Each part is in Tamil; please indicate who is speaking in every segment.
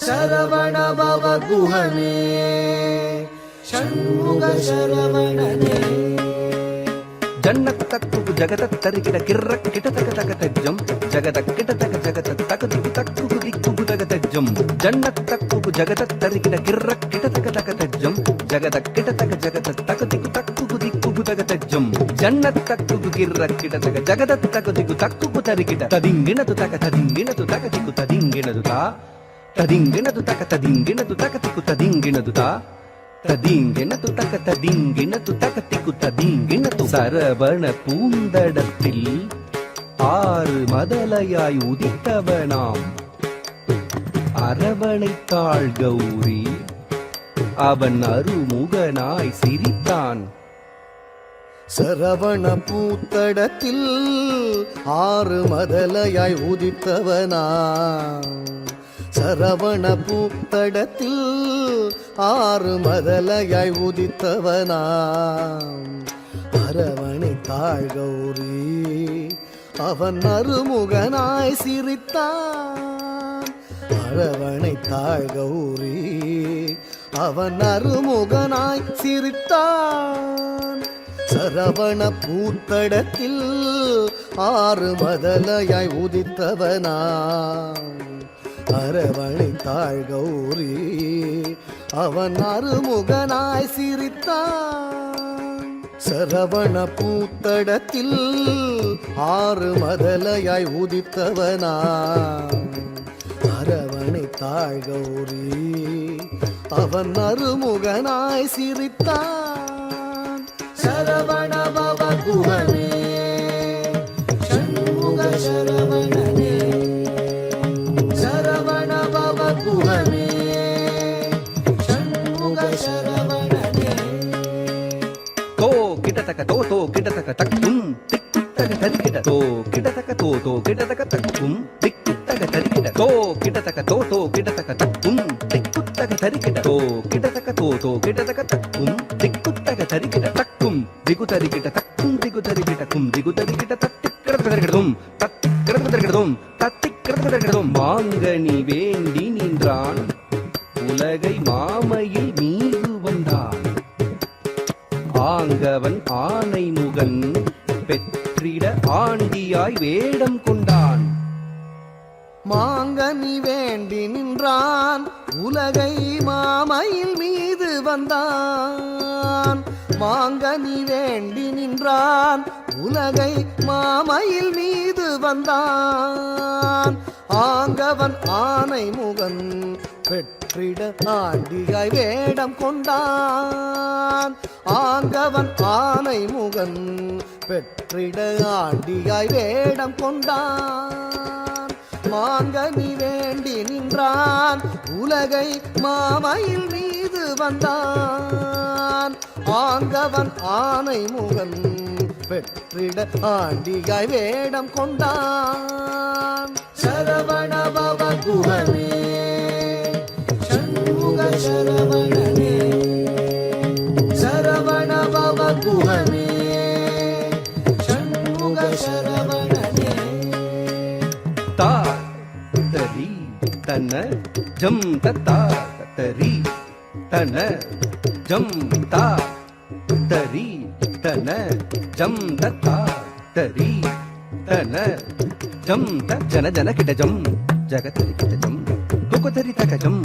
Speaker 1: சரவண பவ குஹனே ஷண்முக சரவணனே
Speaker 2: ஜன்னத்தக்கு ஜகத தரிகிட கிர்ர கிட்ட தக தக தஜ்ஜம் ஜகத கிட்ட தக ஜகத தக திக்கு தக்கு திக்கு தக தஜ்ஜம் ஜன்னத்தக்கு ஜகத தரிகிட கிர்ர கிட்ட தக தக தஜ்ஜம் ஜகத கிட்ட தக ஜகத தக திக்கு திக்கு தக தஜ்ஜம் ஜன்னத்தக்கு கிர்ர கிட்ட தக ஜகத தக திக்கு தக்கு தரிகிட ததிங்கினது தக ததிங்கினது தக திக்கு ததிங்கினது தா ததிங்கினது தக ததிங்கினது தக திக்கு ததிங்கினது தா ததிங்கினது தக ததிங்கினது தக திக்கு ததிங்கினது சரவண பூந்தடத்தில் ஆறு மதலையாய் உதித்தவனாம் அரவணைத்தாள் கௌரி அவன் அருமுகனாய் சிரித்தான்.
Speaker 1: சரவண பூத்தடத்தில் ஆறு மதலையாய் உதித்தவனா சரவண பூத்தடத்தில் ஆறு மதலையாய் உதித்தவனா அரவணைத்தாள் கௌரி அவன் அருமுகனாய் சிரித்தான். அரவணைத்தாள் கௌரி அவன் அருமுகனாய் சிரித்தான். சரவண பூத்தடத்தில் ஆறு மதலையாய் உதித்தவனா அரவணைத்தாள் கௌரி அவன் அருமுகனாய் சிரித்தான். சரவண பூத்தடத்தில் ஆறு மதலையாய் உதித்தவனா அரவணைத்தாள் கௌரி அவன் அருமுகனாய் சிரித்தான். சரவண பவ குஹனே ஷண்முக சரவணனே சரவண பவ குஹனே ஷண்முக சரவணனே
Speaker 2: தோ கிட்டத்தக்க தோ கிட்டத்தக்க தக்கும் திக்குத்தக தரிக்கிட தோ கிட்டத்தக்க தோ கிட்டத்தக்க தக்கும் திக்குத்தக தரிக்கிட தோ கிட்டத்தக்க தோ கிட்டத்தக்க தக்கும் திக்குத்தக தரிக்கிட தோ கிட்டத்தக்க தோ கிட்டத்தக்க தக்கும் திக்குத்தக தரிக்கிட தக்கும் திகு தரிக்கிட தக்கும் திகு தரிக்கிட கும் திகு தரிக்கிட தத்திக்கிறது தரிக்கிடதும் தத்திக்கிறது தரிக்கிடதும் தத்திக்கிறது தரிக்கிடதும் மாங்கனி வேண்டி நின்றான் உலகை மாமையில் மீது வந்தான். ஆங்கவன் ஆனை முகன் பெற்றிட ஆண்டியாய் வேடம் கொண்டான்.
Speaker 1: மாங்கனி வேண்டி நின்றான் உலகை மாமையில் மீது வந்தான். மாங்கனி வேண்டி நின்றான் உலகை மாமையில் மீது வந்தான். ஆங்கவன் ஆனை முகன் பெற்றிட ஆண்டியாய் வேடம் கொண்டான். ஆங்கவன் ஆனை முகன் பெற்றிட ஆண்டியாய் வேடம் கொண்டான். மாங்கனி வேண்டி நின்றான் உலகை மாமையில் மீது வந்தான். ஆங்கவன் ஆனை முகன் பெற்றிட ஆண்டியாய் வேடம் கொண்டான். சரவண பவ குஹனே ஷண்முக சரவணனே சரவண பவ குஹனே ஷண்முக சரவணனே
Speaker 2: தா தரி தன ஜம் தா தரி தன ஜம் தா தரி தன ஜம் தா தரி தன ஜம் ஜன ஜன கிட்ட ஜம் ஜகதரி கிட்ட ஜம் துகதரி தக ஜம்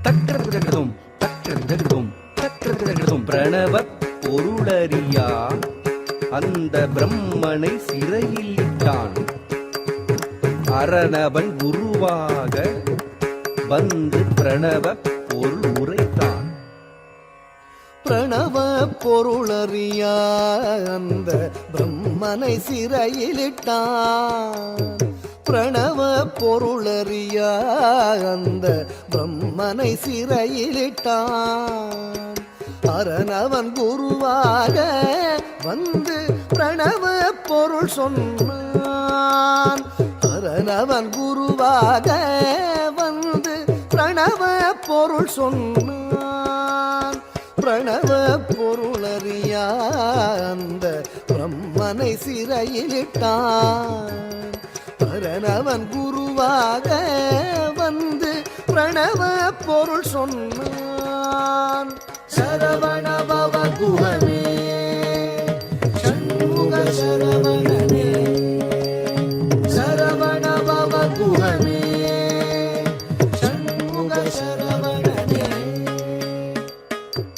Speaker 2: தக்கிறது தகதும் தக்கிறது தகதும் தக்கிறது தகதும் பிரணவ பொருளறியா அந்த பிரம்மனை சிறையில் இட்டான். அரணவன் குருவாக வந்து பிரணவ பொருள் உரைத்தான்.
Speaker 1: பிரணவ பொருளறியா அந்த பிரம்மனை சிறையிலிட்டான். பிரணவ பொருளறியா அந்த பிரம்மனை சிறையிலிட்டான். அரணவன் குருவாக வந்து பிரணவ பொருள் சொன்னான். அரணவன் குருவாக வந்து பிரணவ பொருள் சொன்னான். பிரணவ பொருளறியா அந்த பிரம்மனை சிறையிலிட்டான். அரணவன் குருவாக வந்து பிரணவ பொருள் சொன்னான். சரவணபவ குஹனே சண்முக சரவணனே, சரவணபவ குஹனே சண்முக சரவணனே.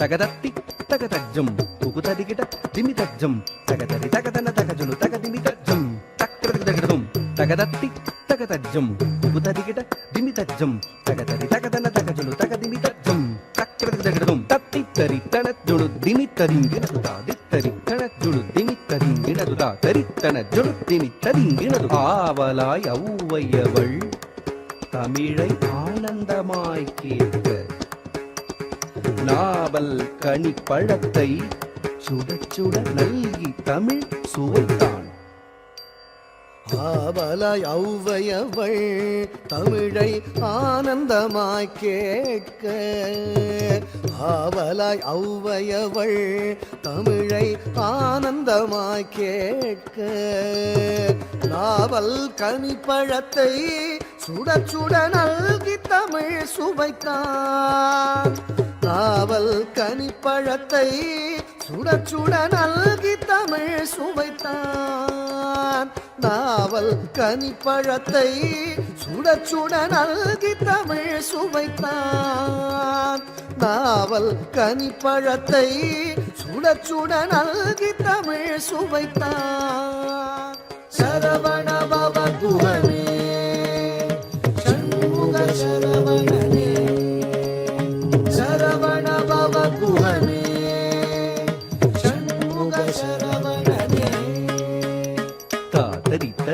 Speaker 2: தகதத்தி தகதஜம் குகுதரிகிட திமிதஜம் தகதரி தகதன தகஜுனு தகதிமிதஜம் தக்ரதகதம் தகதத்தி தகதஜம் குகுதரிகிட திமிதஜம் தகதரி தகதன தகஜுனு தகதிமிதஜம் தக்ரதகதம் தத்தி தரி தனஜுனு திமிதரிங்கினதுதா தித்தரி தனஜுனு திமிதரிங்கினதுதா தரித்தன ஜுனு திமிதரிங்கினது. ஆவலாய் ஔவையவள் தமிழை ஆனந்தமாய் கேட்க நாவல் கனி பழத்தை சுட சுட நல்கி தமிழ் சுவைத்தான்.
Speaker 1: ஆவலாய் ஔவையவள் தமிழை ஆனந்தமாய் கேட்க, ஆவலாய் ஔவையவள் தமிழை ஆனந்தமாய் கேட்க, நாவல் கனிப்பழத்தை சுட சுட நல்கி தமிழ் சுவைத்தான். நாவல் கனிப்பழத்தை சுட சுட நல்கி தமிழ் சுவைத்தான். நாவல் கனிப்பழத்தை சுட சுட நல்கி தமிழ் சுவைத்தான். நாவல் கனிப்பழத்தை சுட சுட நல்கி தமிழ் சுவைத்தான். சரவணபவ குஹனே சண்முக சரவணனே, சரவணபவ குஹனே சண்முக சரவணனே.
Speaker 2: தாதரித்த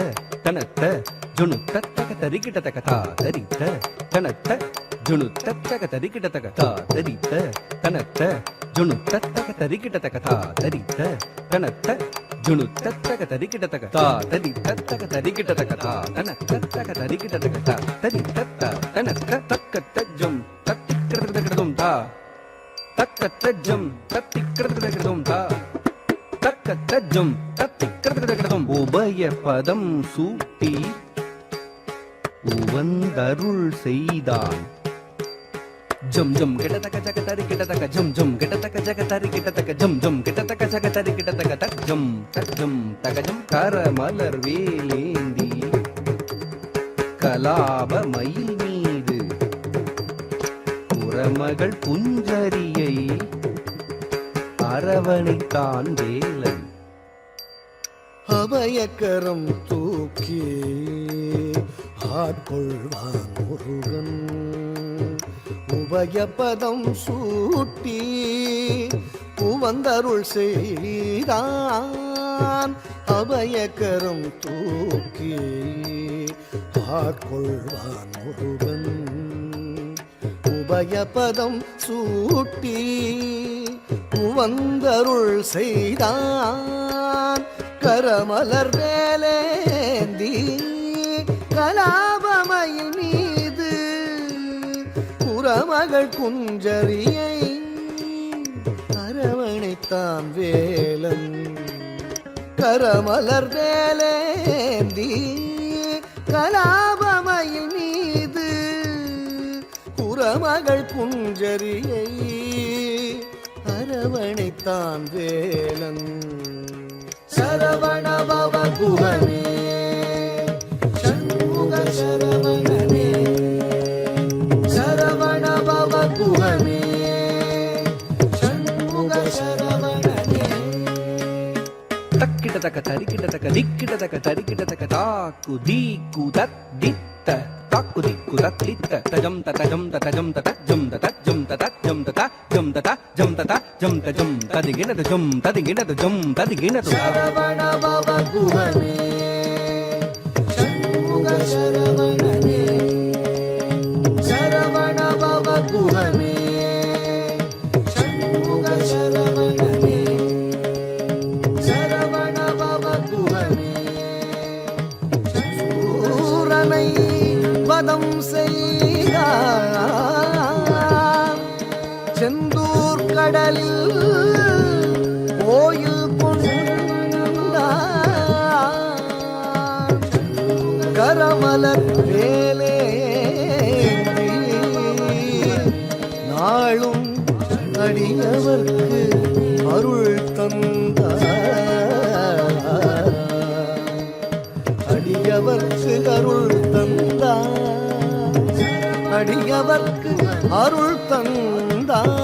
Speaker 2: தனத்த ஜுனுத்த தகதரிகிட தக தாதரித்த தனத்த ஜுனுத்த தகதரிகிட தக தாதரித்த தனத்த ஜுனுத்த தகதரிகிட தக தாதரித்த தனத்த ஜுனுத்த தகதரிகிட தக தாதரித்த தகதரிகிட தக தாதனத்த தகதரிகிட தக தாதரித்த தனத்த தக்கத்த ஜம் தத்திக்ரதகதம் தா தக்கத்த ஜம் தத்திக்ரதகதம் தா தக்கத்த ஜம் தத்திக்ரதகதம். உபய பதம் சூட்டி உவந்தருள் செய்தான். ஜம் ஜம் கிட்டத்தக்க ஜகதரி கிட்டத்தக்க ஜம் ஜம் கிட்டத்தக்க ஜகதரி கிட்டத்தக்க ஜம் ஜம் கிட்டத்தக்க ஜகதரி கிட்டத்தக்க தஜம் தஜம் தகஜம் கரமலர் வேலேந்தி கலாப மயில் மீது புறமகள் புஞ்சரியை அரவணைத்தான் வேலன்.
Speaker 1: அபயக்கரம் தூக்கி ஆட்கொள்வான் முருகன். உபயபதம் சூட்டி உவந்தருள் செய்தான். அபயக்கரம் தூக்கி ஆட்கொள்வான் முருகன். உபயபதம் சூட்டி உவந்தருள் செய்தான். கரமலர் வேலேந்தி கலாபமயில் மீது புறமகள் குஞ்சரியை அரவணைத்தான் வேலன். கரமலர் வேலேந்தி கலாபமயில் மீது புறமகள் குஞ்சரியை அரவணைத்தான் வேலன். சரவணபவ குஹனே சண்முக சரவணனே, சரவணபவ குஹனே சண்முக சரவணனே.
Speaker 2: தக்கிட தக்க தரிக்கிட தக்க திக்கிட தக்க தரிக்கிட தக்க தாக்கு தீக்கு தத் தித்த தாக்கு திக்கு தத் லித்த தஜம் தஜம் தஜம் தஜம் தஜம் தஜம் தஜம் தஜம் தஜம் தஜம் ததிகினது ஜம் ததிகினது ஜம் ததிகினது.
Speaker 1: சரவணபவ குஹனே சண்முக சரவணனே, சரவணபவ குஹனே சண்முக கடலில் கோயில் கொண்டான் கரமலர் மேலே நாளும் அடியவர்க்கு அருள் தந்தார் அடியவர்க்கு அருள் தந்தார் அடியவர்க்கு அருள் தந்தார்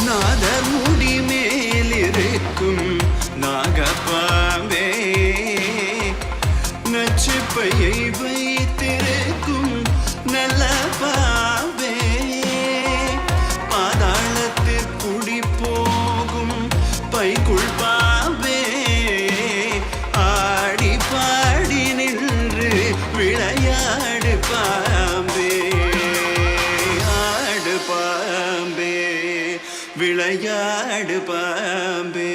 Speaker 3: நாதமுடி மேலிருக்கும் நாகப்பாம்பே நச்சுப்பையை வைத்திருக்கும் நல்ல பாம்பே பாதாளத்தில் குடி போகும் பைக்குள் பாம்பே ஆடி பாடி நின்று விளையாடு பாம்பே ஆடு பாம்பே விளையாடு பாம்பே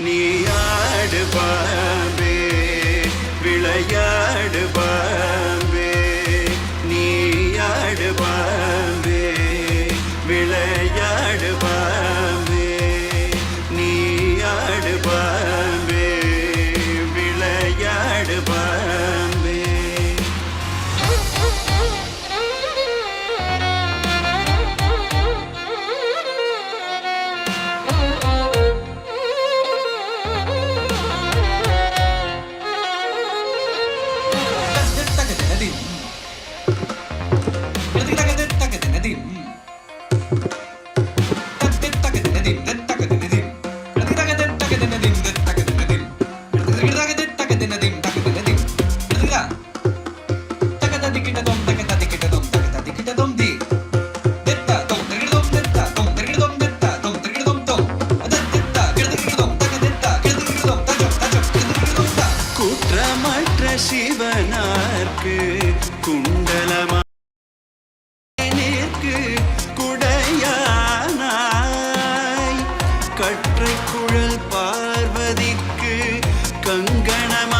Speaker 3: நீ ஆடு பாம்பே விளையாடு பாம்பே நீ ஆடு பாம்பே விளையாடு பாம்பே நீ ஆடு பாம்பே விளையாடு பாம்பே குற்றமற்ற சிவனார்க்கு குண்டலமா குடையானாய் கற்றை குழல் பார்வதிக்கு கங்கணமானாய்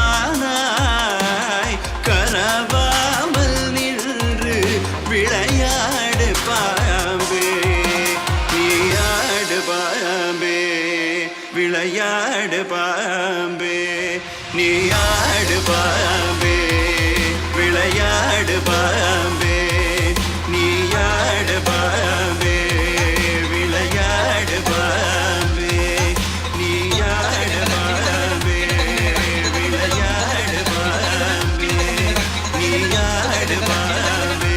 Speaker 3: கரவாமல் நின்று விளையாடு பாம்பே நீயாடு பாம்பே விளையாடு பாம்பே நீயாடு பாம்பே விளையாடு பாம்பே நீயாடு பாம்பே விளையாடு பாம்பே நீயாடு பாம்பே விளையாடு பாம்பே நீயாடு பாம்பே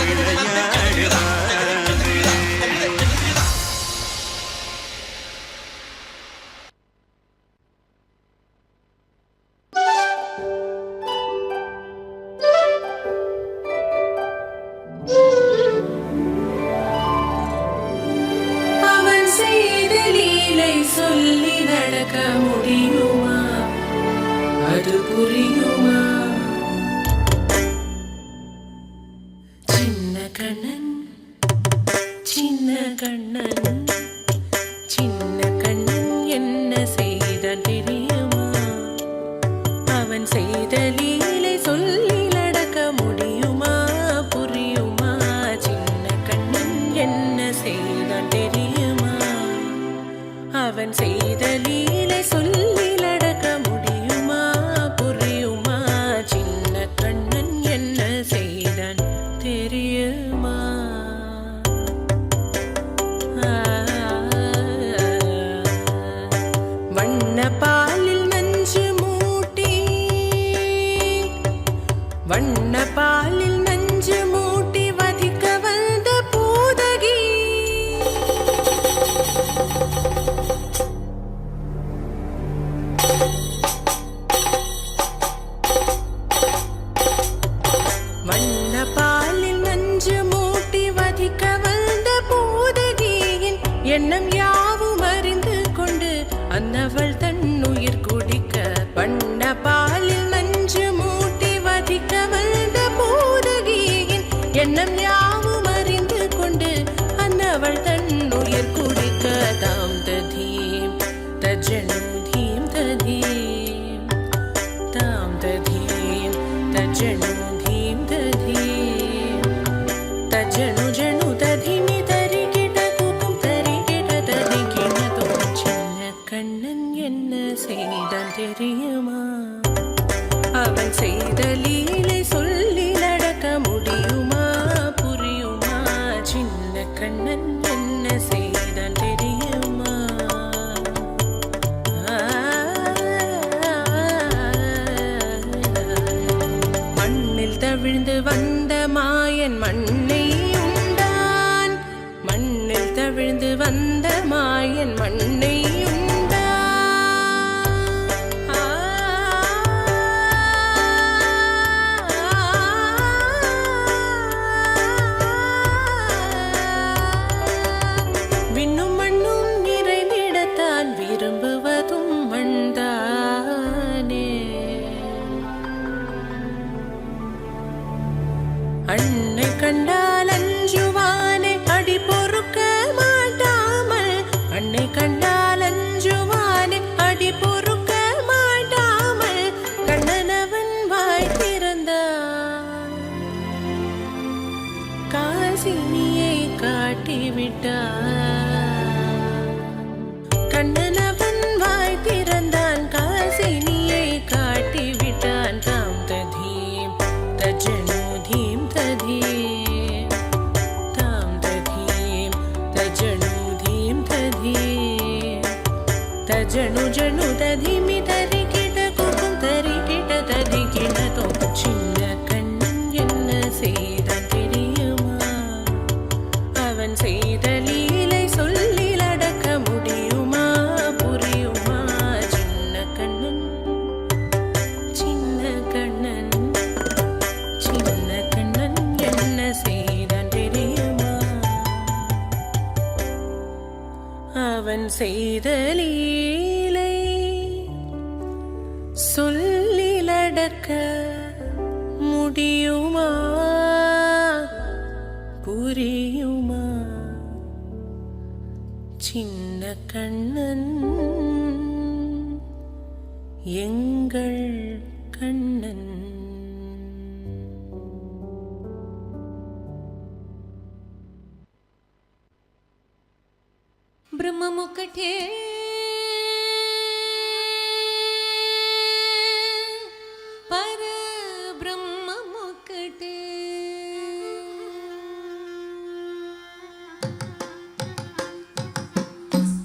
Speaker 3: விளையாடு பாம்பே
Speaker 4: அவன் செய்த லீலை சொல்லி நடக்க முடியுமா? அது புரியுமா? சின்ன கண்ணன் சின்ன கண்ணன் சின்ன கண்ணன் என்ன செய்தான் தெரியுமா? அவன் செய்த லீலை சொல்லி நடக்க முடியுமா? புரியுமா? சின்ன கண்ணன் என்ன செய்தான் தெரியுமா? அவன் செய்த லீலை சொல்லி நடக்க முடியுமா? புரியுமா? சின்ன கண்ணன் என்ன செய்தான் தெரியுமா? வண்ண பாலில் நஞ்சு மூட்டி வண்ண பாலில் நஞ்சு மூட்டி வதிக்க வந்த பூதகி எண்ணம் யாவும் அறிந்து கொண்டு அன்னவள் தன்னுயிர் குடிக்க பண்ண பாலில் நஞ்சு மூட்டி வதிக்க வந்த பூதகியின் எண்ணம் யாவும் அறிந்து கொண்டு அன்னவள் தன்னுயிர் குடிக்க தாம் ததீம் தஜனு தீம் ததீம் தாம் ததீம் தஜனு தீம் ததீம் தஜனு ஜனு ததிமி தரிகிட குக்கும் தரிகிட தரிகிடதோ சின்ன கண்ணன் என்ன செய்தான் தெரியுமா அவன் செய்த லீலை சொல்லி நடக்க முடியுமா புரியுமா சின்ன கண்ணன் என்ன செய்தான் தெரியுமா மண்ணில் தவிழ்ந்து வந்த மாயன் மண்ணை உண்டான் மண்ணில் தவிழ்ந்து வந்த மாயன் மண்ணை விண்ணும் மண்ணும் நிறைவிடத்தான் விரும்புவதும் மண்தானே அன்னை கண்டால் அஞ்சுவானே அடி பொறுக்க மாட்டாமல் அன்னை கண்டால் அஞ்சுவானே அடி பொறுக்க மாட்டாமல் கண்ணனவன் வாய் திறந்தான் காசினியை காட்டிவிட்டான் கண்ணனவன் வாய் திறந்தான் காசினியை காட்டிவிட்டான் தாம் ததீம் தஜனு தீம் ததீம் தாம் ததீம் தஜனு தீம் ததீம் தஜனு ஜனு ததிமி தரிகிட குக்கும் தரிகிட தரிகிடதோ சின்ன கண்ணன் என்ன செய்தான் தெரியுமா அவன் செய்த லீலை சொல்லி நடக்க முடியுமா புரியுமா சின்ன கண்ணன் சின்ன கண்ணன் சின்ன கண்ணன் என்ன செய்தான் தெரியுமா அவன் செய்த லீலை சொல்லி நடக்க முடியுமா புரியுமா சின்ன கண்ணன் எங்கள் கண்ணன்
Speaker 5: ब्रह्ममुकटे पर ब्रह्ममुकटे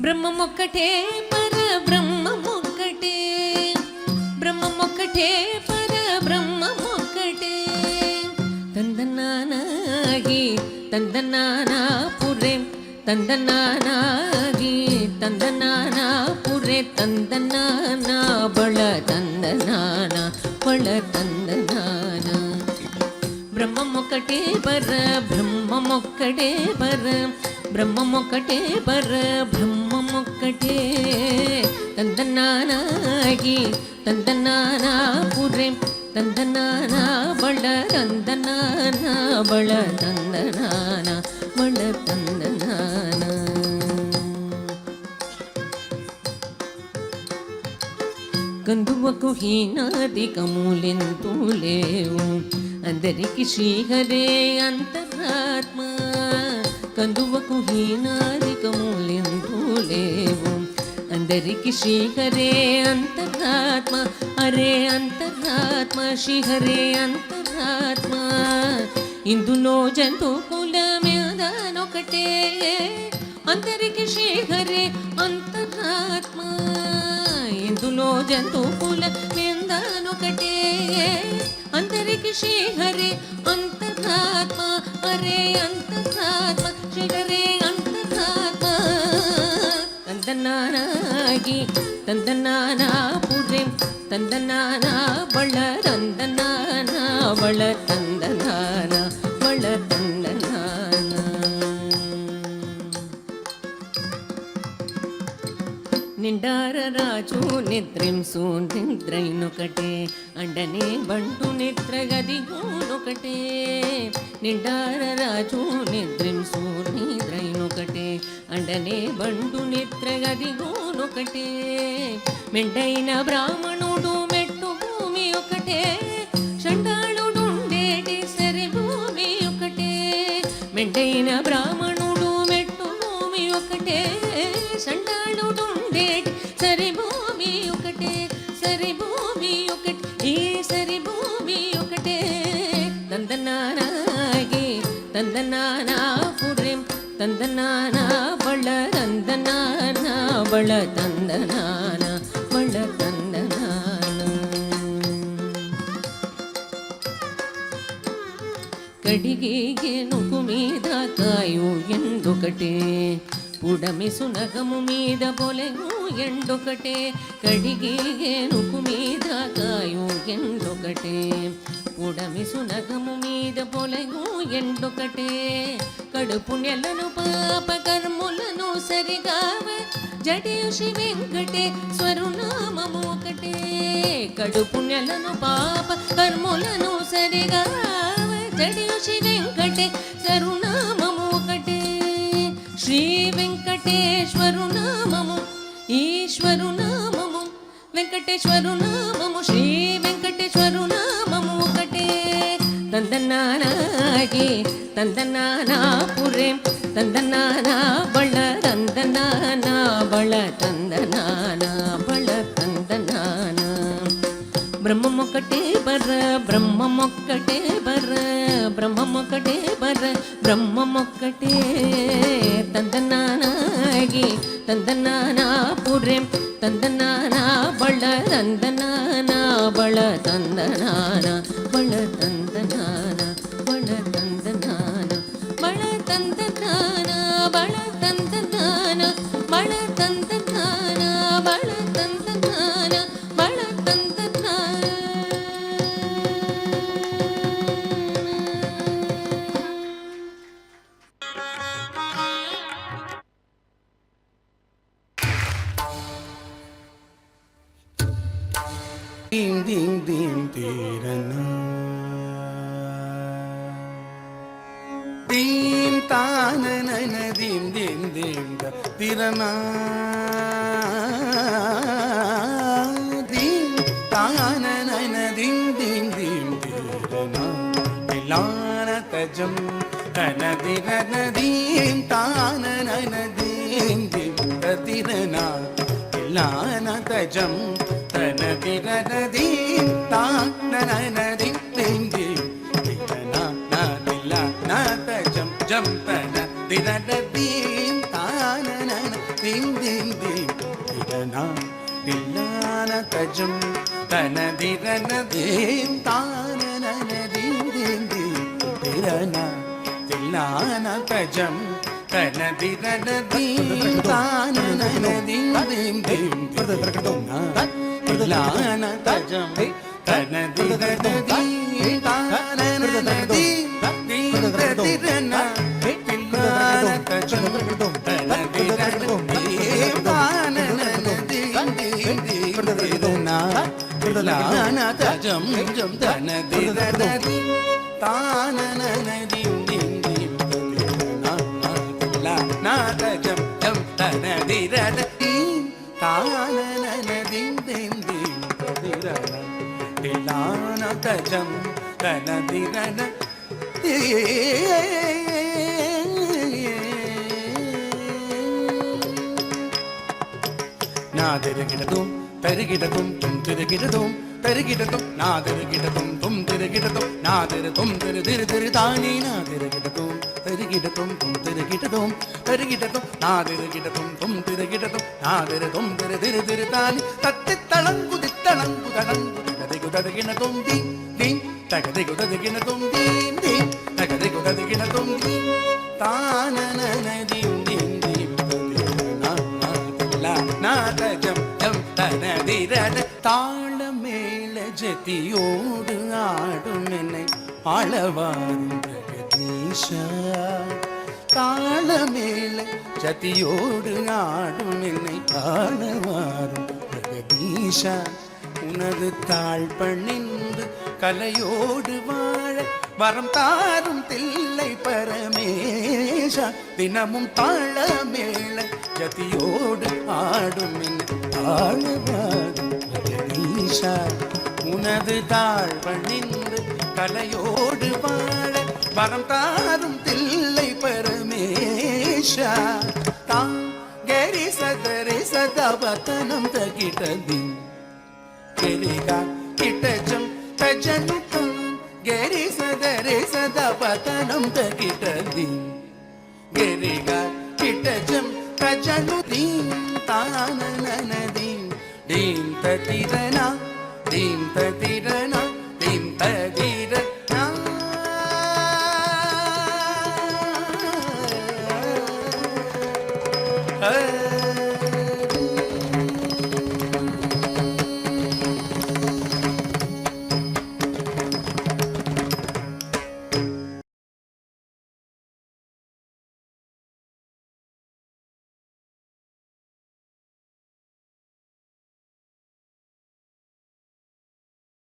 Speaker 5: ब्रह्ममुकटे पर ब्रह्ममुकटे ब्रह्ममुकटे पर ब्रह्ममुकटे तंदनानागी तंदनाना पुरे तंदनानागी तंदनाना पुरे तंदनाना बळ तंदनाना बळ तंदनाना ब्रह्ममुकटे पर ब्रह्ममुकटे पर ब्रह्ममुकटे पर ब्रह्ममुकटे तंदनानागी तंदनाना पुरे तंदनाना बळ तंदनाना बळ तंदनाना बळ तंदनाना కందువకు హీనాదికములెంతూ లేవు అందరికి శ్రీహరే అంతరాత్మ కందువకు హీనాదికములెంతూ లేవు అందరికి శ్రీహరే అంతరాత్మ హరే అంతరాత్మ శ్రీహరే అంతరాత్మ ఇందులో జంతు కులమేదనొకటే అందరికి శ్రీహరే అంతరాత్మ ఇందులో జంతు కులమేదనొకటే అందరికి శ్రీహరే అంతరాత్మ హరే అంతరాత్మ శ్రీహరే అంతరాత్మ ತಂದನಾನಾಗಿ ತಂದನಾನಾ ಪುರೆ ತಂದನಾನಾ ಬಳ ತಂದನಾನಾ ಬಳ ತಂದನಾನಾ ಬಳ ತಂದನಾನಾ నిండార రాజు నిద్రం సూనిద్రైనొకటే అండనే బంటు నిద్రగదిగోనొకటే నిండార రాజు నిద్రం సూనిద్రైనొకటే అండనే బంటు నిద్రగదిగోనొకటే మెండైన బ్రాహ్మణుడు మెట్టు భూమి ఒకటే చండాళుడుండేటి సరి భూమి ఒకటే మెండైన బ్రాహ్మణుడు మెట్టు భూమి ఒకటే చండాళుడుండేటి సరి భూమి ఒకటే సరి భూమి ఒకటి ఈ సరి భూమి ఒకటే తందనానాగి తందనానా పురేం తందనానా బళ తందనానా బళ తందనానా బళ తందనానా కడిగి గెనుకు మీద కాయు ఎండొకటే పుడమి సునగము మీద పొలెను ఎండొకటే కడిగి గెనుకు మీద కాయు ఎండొకటే పుడమి సునగము మీద పొలెను ఎండొకటే కడుపు నెలను పాప కర్ములను సరిగావ జడేషి వెంకటే స్వరునామము ఒకటే కడుపు నెలను పాప కర్ములను సరిగావ జడేషి వెంకటే స్వరునామము ఒకటే శ్రీ వెంకటేశ్వరు నామము ఈశ్వరు నామము వెంకటేశ్వరు నామము శ్రీ వెంకటేశ్వరు నామము ఒకటే తందనానాగి తందనానా పురేం తందనానా బళ తందనానా బళ తందనానా బళ తందనానా బ్రహ్మమొక్కటే బర్ర బ్రహ్మమొక్కటే బర్ర బ్రహ్మమొక్కటే బర్ర బ్రహ్మమొక్కటే తందనానాగి తందనానా పురేం తందనానా బళ తందనానా బళ తందనానా బళ తందనానా బళ తందనానా బళ తందనానా బళ తందనానా బళ తందనానా బళ తందనానా బళ తందనానా
Speaker 3: Ding ding ding tirana Dim tana nana dim dim dim da tirana Dim tana nana dim dim dim tirana Milana tajam tana tirana dim tana nana dim dim da tirana Milana tajam தனதிரனதீம் தானனனதீம் தீம் திரனா தஜம் ஜம் தனதிரனதீம் தானனனதீம் தீம் திரனா தில்லான தஜம் தனதிரனதீம் தானனனதீம் தீம் திரனா தில்லான தஜம் தனதிரனதீம் தானனனதீம் தீம் திரனா தில்லான தஜம் தனதிரனதீம் தானனனதீம் திரனா தில்லான தஜம் தனதிரனதீம் தானனனதீம் திரனா தில்லான தஜம் ஜம் தனதிரனதீம் தானனனதீம் திரனா தில்லான தஜம் ஜம் தனதிரனதீம் தானனனதீம் திரனா தில்லான தஜம் தனதிரன நாதிருகிடதும் தருகிடதும் தும் திருகிடதும் தருகிடதும் நாதிருகிடதும் தும் திருகிடதும் நாதிரு தும் திரு திரு திரு தானே நாதிருகிடதும் தருகிடதும் தும் திருகிடதும் தருகிடதும் நாதிருகிடதும் தும் திருகிடதும் நாதிரு தும் திரு திரு திரு தானே தத்தி தளங்குதி தளங்கு தளங்கு தகதிகு ததகினதும் தீம் தீம் தகதிகு ததகினதும் தீம் தீம் தகதிகு ததகினதும் தீம் தானனனதீம் தீம் தீம் நாதஜம் ஜம் தனதிரன தாளமேள ஜதியோடு ஆடும் என்னை ஆளவாரும் ஜெகதீஷா தாளமேள ஜதியோடு ஆடும் என்னை ஆளவாரும் பிரகதீஷா உனது தாழ் பணிந்து கலையோடு வாழ வரம் தாரும் தில்லை பரமேஷா தினமும் தாளமேள ஜதியோடு ஆடும் என்னை ஆளவாரும் பிரகதீஷா உனது தாழ் பணிந்து கலையோடு வாழ வரம் தாரும் தில்லை பரமேஷா தாம் கரி சதரி சதவதனம் தகிட்டதி கெரிகா கிட்டஜம் தஜனுதம் கரி சதரி சதவதனம் தகிட்டதி கெரிகா கிட்டஜம் தஜனுதீம் தானனனதீம் தீம் ததிரனா தீம் ததிரனா தீம் ததிரனா Hey